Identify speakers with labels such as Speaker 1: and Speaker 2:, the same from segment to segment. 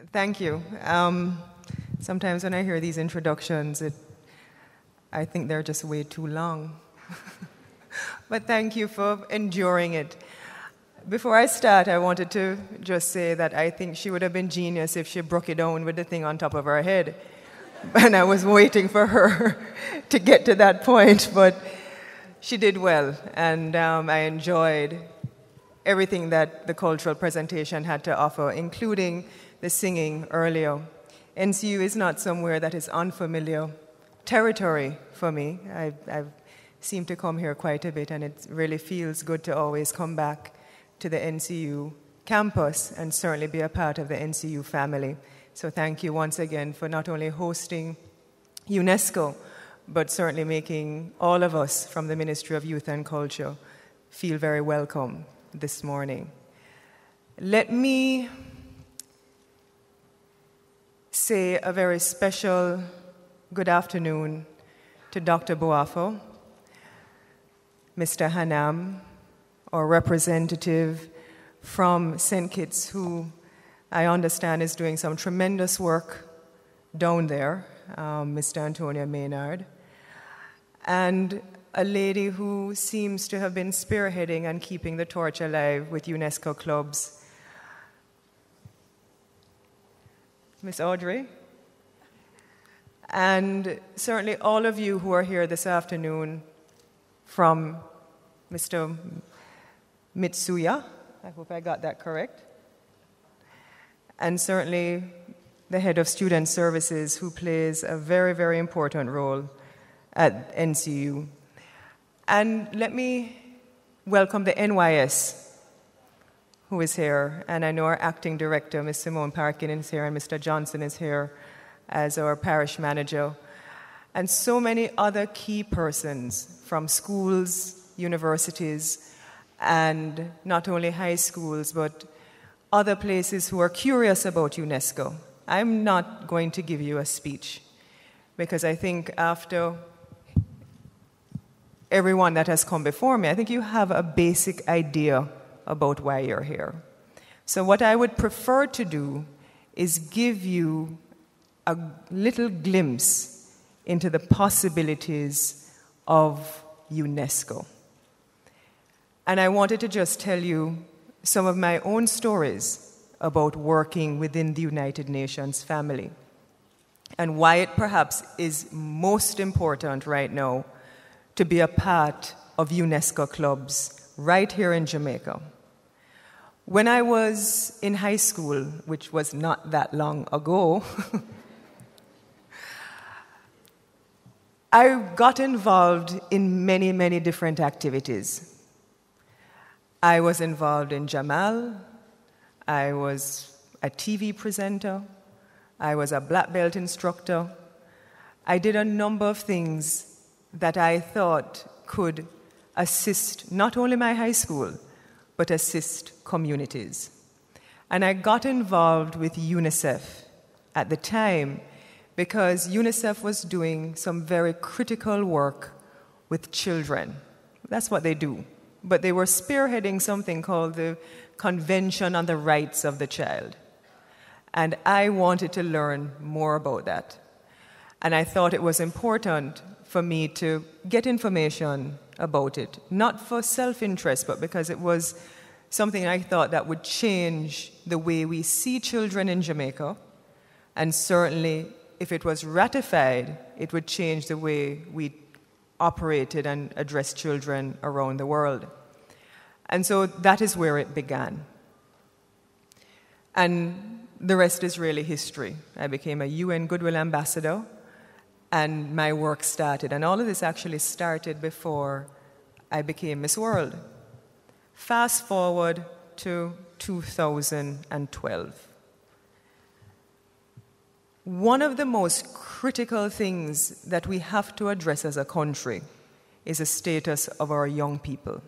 Speaker 1: Thank you. Sometimes when I hear these introductions, I think they're just way too long. But thank you for enduring it. Before I start, I wanted to just say that I think she would have been genius if she broke it down with the thing on top of her head. And I was waiting for her to get to that point, but she did well. And I enjoyed everything that the cultural presentation had to offer, including the singing earlier. NCU is not somewhere that is unfamiliar territory for me. I've seemed to come here quite a bit, and it really feels good to always come back to the NCU campus and certainly be a part of the NCU family. So thank you once again for not only hosting UNESCO, but certainly making all of us from the Ministry of Youth and Culture feel very welcome this morning. Let me say a very special good afternoon to Dr. Boafo, Mr. Hanna, our representative from St. Kitts, who I understand is doing some tremendous work down there, Mr. Antonia Maynard, and a lady who seems to have been spearheading and keeping the torch alive with UNESCO clubs, Miss Audrey. And certainly all of you who are here this afternoon from Mr. Mitsuya, I hope I got that correct, and certainly the head of student services, who plays a very, very important role at NCU. And let me welcome the NYS, who is here, and I know our acting director, Ms. Simone Parkin, is here, and Mr. Johnson is here as our parish manager, and so many other key persons from schools, universities, and not only high schools, but other places who are curious about UNESCO. I'm not going to give you a speech, because I think after everyone that has come before me, I think you have a basic idea about why you're here. So what I would prefer to do is give you a little glimpse into the possibilities of UNESCO. And I wanted to just tell you some of my own stories about working within the United Nations family and why it perhaps is most important right now to be a part of UNESCO clubs right here in Jamaica. When I was in high school, which was not that long ago, I got involved in many, many different activities. I was involved in Jamal, I was a TV presenter, I was a black belt instructor. I did a number of things that I thought could assist not only my high school, but assist communities. And I got involved with UNICEF at the time because UNICEF was doing some very critical work with children. That's what they do. But they were spearheading something called the Convention on the Rights of the Child. And I wanted to learn more about that. And I thought it was important for me to get information about it, not for self-interest, but because it was something I thought that would change the way we see children in Jamaica. And certainly, if it was ratified, it would change the way we operated and addressed children around the world. And so that is where it began. And the rest is really history. I became a UN Goodwill Ambassador, and my work started. And all of this actually started before I became Miss World. Fast forward to 2012. One of the most critical things that we have to address as a country is the status of our young people.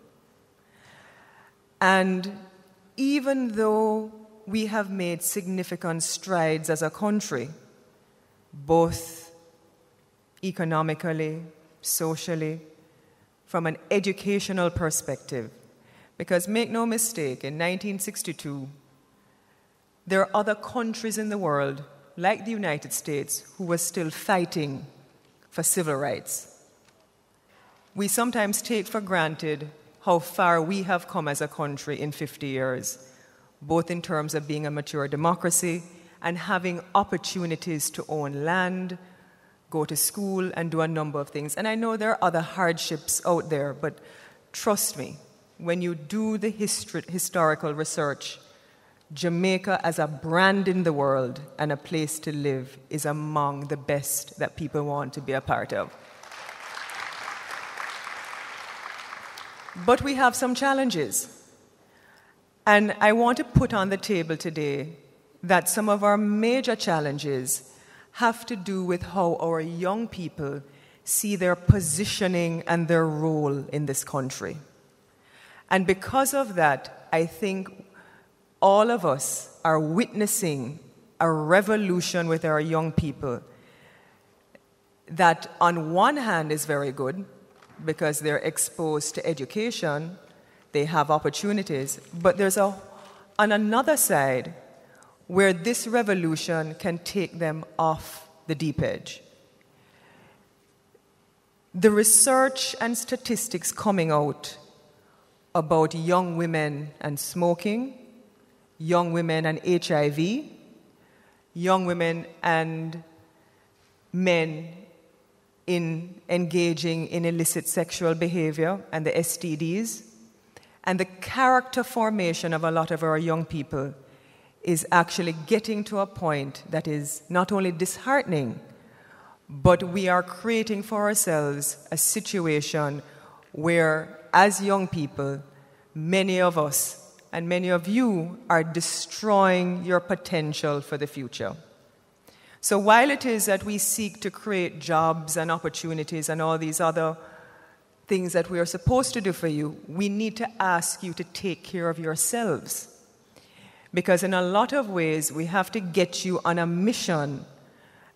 Speaker 1: And even though we have made significant strides as a country, both economically, socially, from an educational perspective, because make no mistake, in 1962, there are other countries in the world, like the United States, who are still fighting for civil rights. We sometimes take for granted how far we have come as a country in 50 years, both in terms of being a mature democracy and having opportunities to own land, go to school, and do a number of things. And I know there are other hardships out there, but trust me, when you do the historical research, Jamaica as a brand in the world and a place to live is among the best that people want to be a part of. But we have some challenges. And I want to put on the table today that some of our major challenges have to do with how our young people see their positioning and their role in this country. And because of that, I think all of us are witnessing a revolution with our young people that on one hand is very good because they're exposed to education, they have opportunities, but there's on another side where this revolution can take them off the deep edge. The research and statistics coming out about young women and smoking, young women and HIV, young women and men in engaging in illicit sexual behavior and the STDs, and the character formation of a lot of our young people is actually getting to a point that is not only disheartening, but we are creating for ourselves a situation where, as young people, many of us and many of you are destroying your potential for the future. So while it is that we seek to create jobs and opportunities and all these other things that we are supposed to do for you, we need to ask you to take care of yourselves. Because in a lot of ways, we have to get you on a mission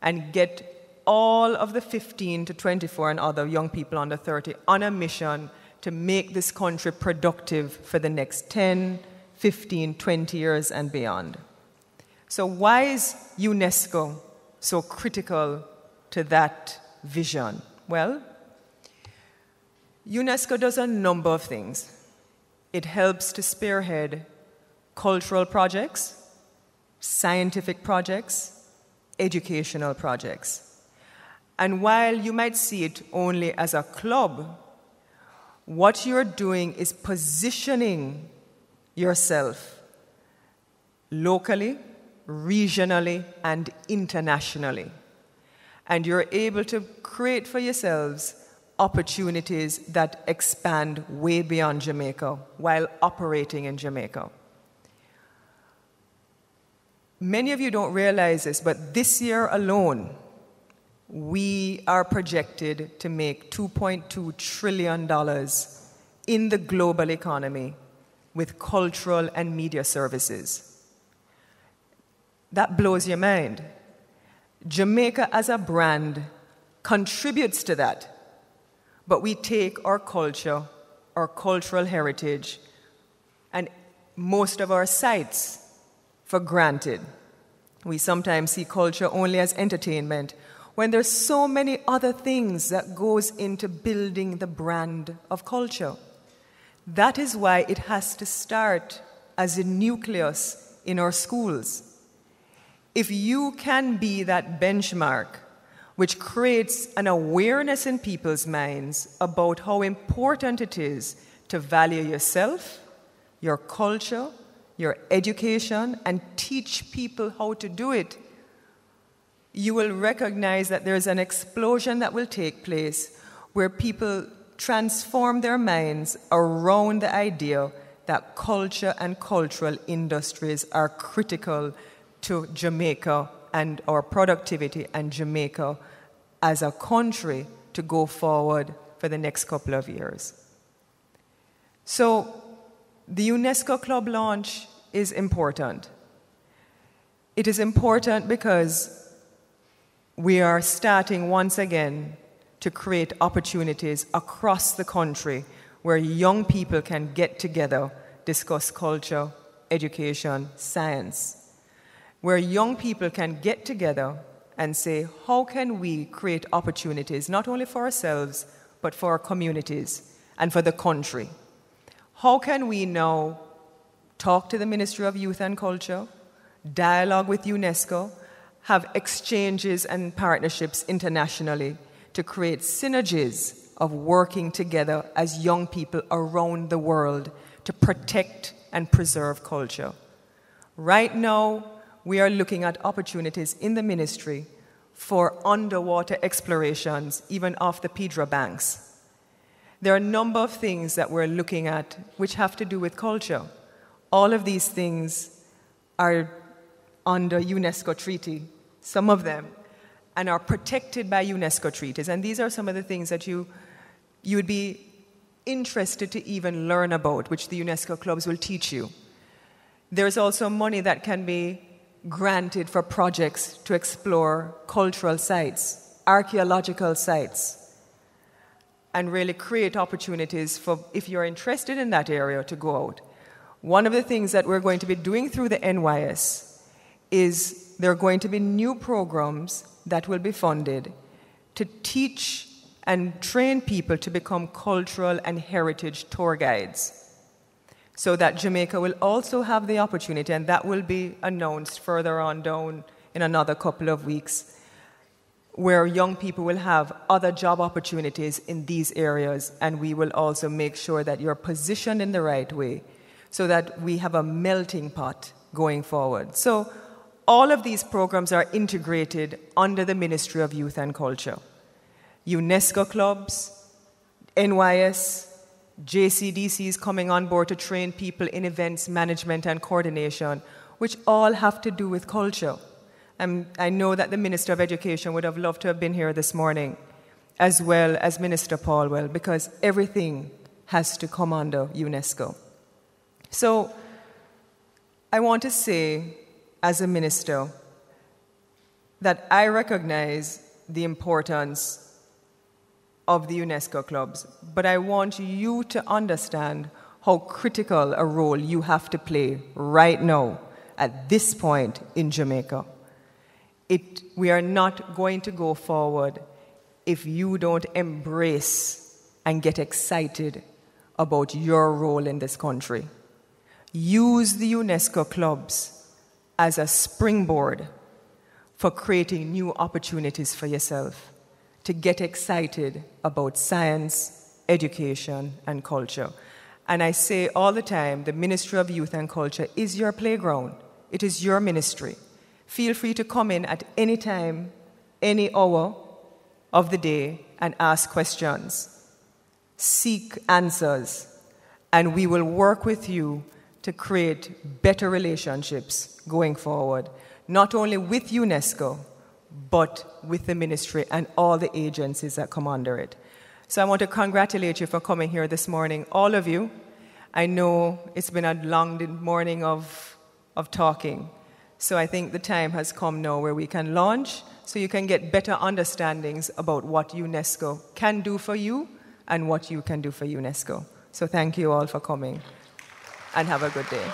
Speaker 1: and get all of the 15 to 24 and other young people under 30 on a mission to make this country productive for the next 10, 15, 20 years and beyond. So why is UNESCO so critical to that vision? Well, UNESCO does a number of things. It helps to spearhead cultural projects, scientific projects, educational projects. And while you might see it only as a club, what you're doing is positioning yourself locally, regionally, and internationally. And you're able to create for yourselves opportunities that expand way beyond Jamaica while operating in Jamaica. Many of you don't realize this, but this year alone, we are projected to make $2.2 trillion in the global economy with cultural and media services. That blows your mind. Jamaica as a brand contributes to that, but we take our culture, our cultural heritage, and most of our sites for granted. We sometimes see culture only as entertainment, when there's so many other things that goes into building the brand of culture. That is why it has to start as a nucleus in our schools. If you can be that benchmark which creates an awareness in people's minds about how important it is to value yourself, your culture, your education, and teach people how to do it, you will recognize that there's an explosion that will take place where people transform their minds around the idea that culture and cultural industries are critical to Jamaica and our productivity and Jamaica as a country to go forward for the next couple of years. So the UNESCO Club launch is important. It is important because we are starting once again to create opportunities across the country where young people can get together, discuss culture, education, science. where young people can get together and say, how can we create opportunities, not only for ourselves, but for our communities and for the country? How can we now talk to the Ministry of Youth and Culture, dialogue with UNESCO, have exchanges and partnerships internationally to create synergies of working together as young people around the world to protect and preserve culture. Right now, we are looking at opportunities in the ministry for underwater explorations, even off the Pedro banks. There are a number of things that we're looking at which have to do with culture. All of these things are under UNESCO treaty, some of them, and are protected by UNESCO treaties. And these are some of the things that you would be interested to even learn about, which the UNESCO clubs will teach you. There's also money that can be granted for projects to explore cultural sites, archaeological sites, and really create opportunities for, if you're interested in that area, to go out. One of the things that we're going to be doing through the NYS is there are going to be new programs that will be funded to teach and train people to become cultural and heritage tour guides, so that Jamaica will also have the opportunity, and that will be announced further on down in another couple of weeks, where young people will have other job opportunities in these areas, and we will also make sure that you're positioned in the right way so that we have a melting pot going forward. So all of these programs are integrated under the Ministry of Youth and Culture. UNESCO clubs, NYS, JCDCs coming on board to train people in events management and coordination, which all have to do with culture. I know that the Minister of Education would have loved to have been here this morning, as well as Minister Paulwell, because everything has to come under UNESCO. So I want to say, as a minister, that I recognize the importance of the UNESCO clubs, but I want you to understand how critical a role you have to play right now at this point in Jamaica. We are not going to go forward if you don't embrace and get excited about your role in this country. Use the UNESCO clubs as a springboard for creating new opportunities for yourself, to get excited about science, education, and culture. And I say all the time, the Ministry of Youth and Culture is your playground. It is your ministry. Feel free to come in at any time, any hour of the day and ask questions. Seek answers, and we will work with you to create better relationships going forward, not only with UNESCO, but with the ministry and all the agencies that come under it. So I want to congratulate you for coming here this morning, all of you. I know it's been a long morning of talking, so I think the time has come now where we can launch, so you can get better understandings about what UNESCO can do for you and what you can do for UNESCO. So thank you all for coming, and have a good day.